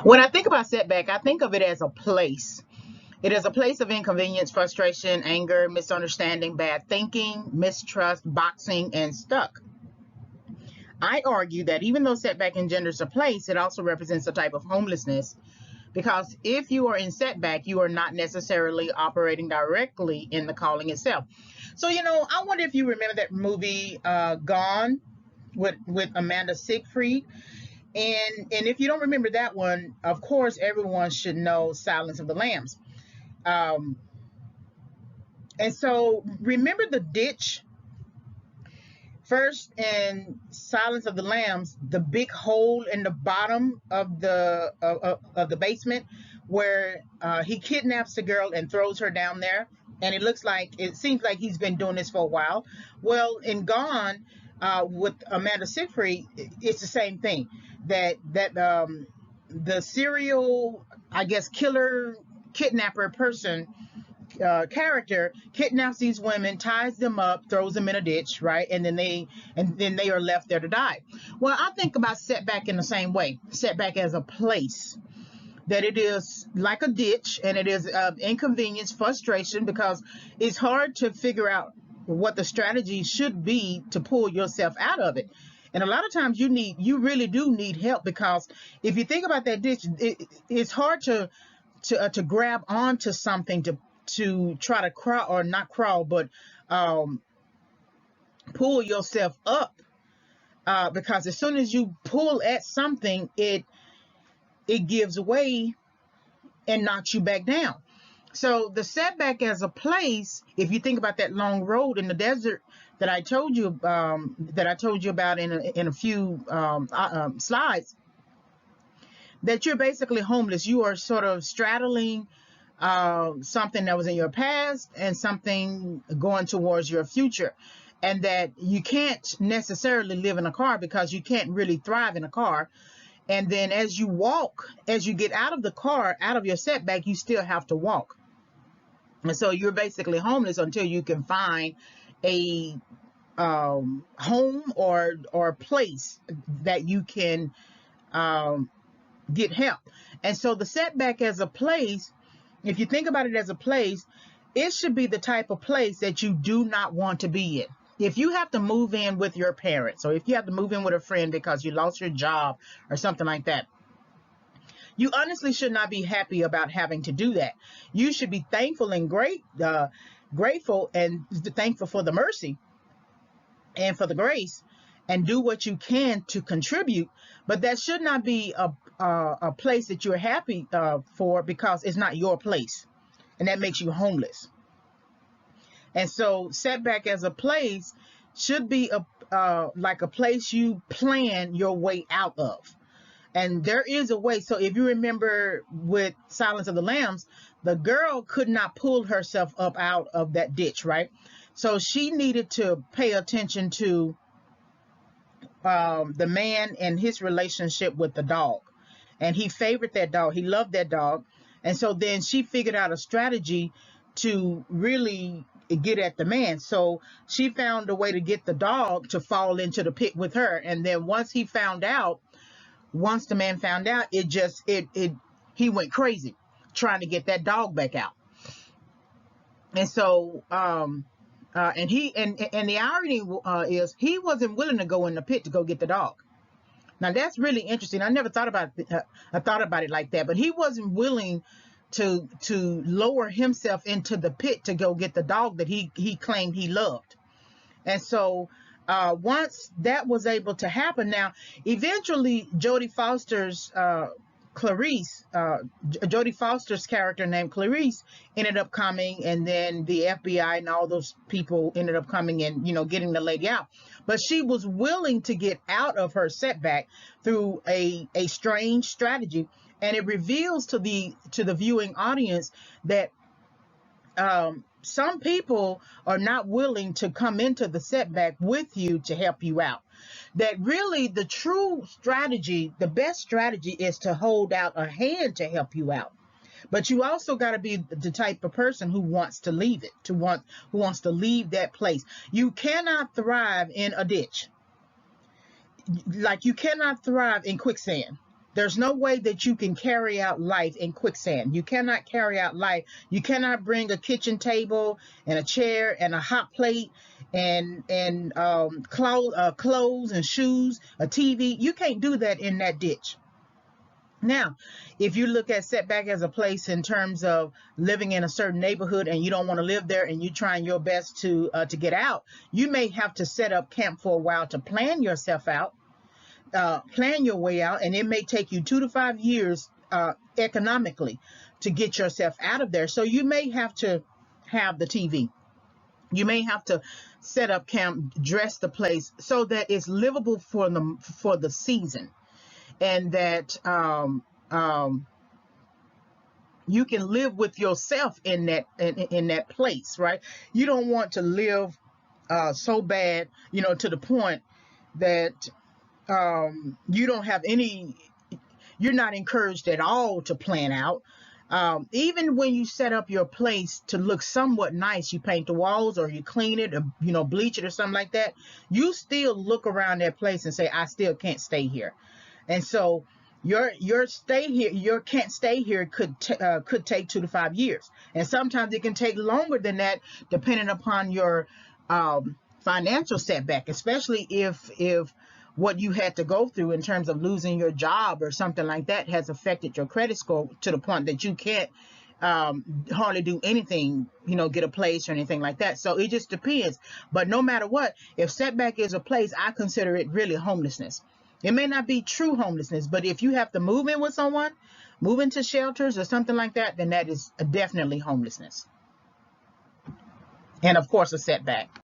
When I think about setback, I think of it as a place. It is a place of inconvenience, frustration, anger, misunderstanding, bad thinking, mistrust, boxing, and stuck. I argue that even though setback engenders a place, it also represents a type of homelessness because if you are in setback, you are not necessarily operating directly in the calling itself. So, I wonder if you remember that movie Gone with Amanda Siegfried. And if you don't remember that one, of course, everyone should know Silence of the Lambs. Um, and so remember the ditch first in Silence of the Lambs, the big hole in the bottom of the basement where he kidnaps the girl and throws her down there. And it seems like he's been doing this for a while. Well, in Gone, with Amanda Siegfried, it's the same thing. That the serial, I guess, killer, kidnapper person character kidnaps these women, ties them up, throws them in a ditch, right? And then they are left there to die. Well, I think about setback in the same way. Setback as a place that it is like a ditch, and it is inconvenience, frustration, because it's hard to figure out what the strategy should be to pull yourself out of it. And a lot of times you really do need help, because if you think about that ditch, it's hard to grab onto something to try to crawl, or not crawl, but um, pull yourself up, because as soon as you pull at something, it gives way and knocks you back down. So the setback as a place, if you think about that long road in the desert that I told you about in a few slides, that you're basically homeless. You are sort of straddling something that was in your past and something going towards your future, and that you can't necessarily live in a car because you can't really thrive in a car. And then as you get out of the car, out of your setback, you still have to walk. And so you're basically homeless until you can find a home or place that you can get help. And so the setback as a place, if you think about it as a place, it should be the type of place that you do not want to be in. If you have to move in with your parents, or if you have to move in with a friend because you lost your job or something like that, you honestly should not be happy about having to do that. You should be thankful and grateful and thankful for the mercy and for the grace, and do what you can to contribute. But that should not be a place that you're happy for, because it's not your place, and that makes you homeless. And so setback as a place should be like a place you plan your way out of. And there is a way. So if you remember with Silence of the Lambs, the girl could not pull herself up out of that ditch, right? So she needed to pay attention to the man and his relationship with the dog. And he favored that dog. He loved that dog. And so then she figured out a strategy to really get at the man. So she found a way to get the dog to fall into the pit with her. And then once the man found out, he went crazy trying to get that dog back out. And so and the irony is he wasn't willing to go in the pit to go get the dog. Now that's really interesting. I never thought about it like that, but he wasn't willing to lower himself into the pit to go get the dog that he claimed he loved. And so once that was able to happen, now eventually Jodie Foster's character named Clarice ended up coming, and then the FBI and all those people ended up coming and getting the lady out. But she was willing to get out of her setback through a strange strategy, and it reveals to the viewing audience that some people are not willing to come into the setback with you to help you out. That really the true strategy, the best strategy, is to hold out a hand to help you out. But you also got to be the type of person who wants to leave it, who wants to leave that place. You cannot thrive in a ditch. Like you cannot thrive in quicksand. There's no way that you can carry out life in quicksand. You cannot carry out life. You cannot bring a kitchen table and a chair and a hot plate and clothes and shoes, a TV. You can't do that in that ditch. Now, if you look at setback as a place in terms of living in a certain neighborhood and you don't want to live there and you're trying your best to get out, you may have to set up camp for a while to plan yourself out, plan your way out, and it may take you 2 to 5 years economically to get yourself out of there. So you may have to have the TV. You may have to set up camp, dress the place so that it's livable for the season, and that you can live with yourself in that place, right? You don't want to live so bad, to the point that you don't have any. You're not encouraged at all to plan out. Even when you set up your place to look somewhat nice, you paint the walls or you clean it or bleach it or something like that, you still look around that place and say, I still can't stay here. And so your stay here, your can't stay here could take 2 to 5 years, and sometimes it can take longer than that, depending upon your financial setback, especially if what you had to go through in terms of losing your job or something like that has affected your credit score to the point that you can't hardly do anything, get a place or anything like that. So it just depends. But no matter what, if setback is a place, I consider it really homelessness. It may not be true homelessness, but if you have to move in with someone, move into shelters or something like that, then that is definitely homelessness. And of course, a setback.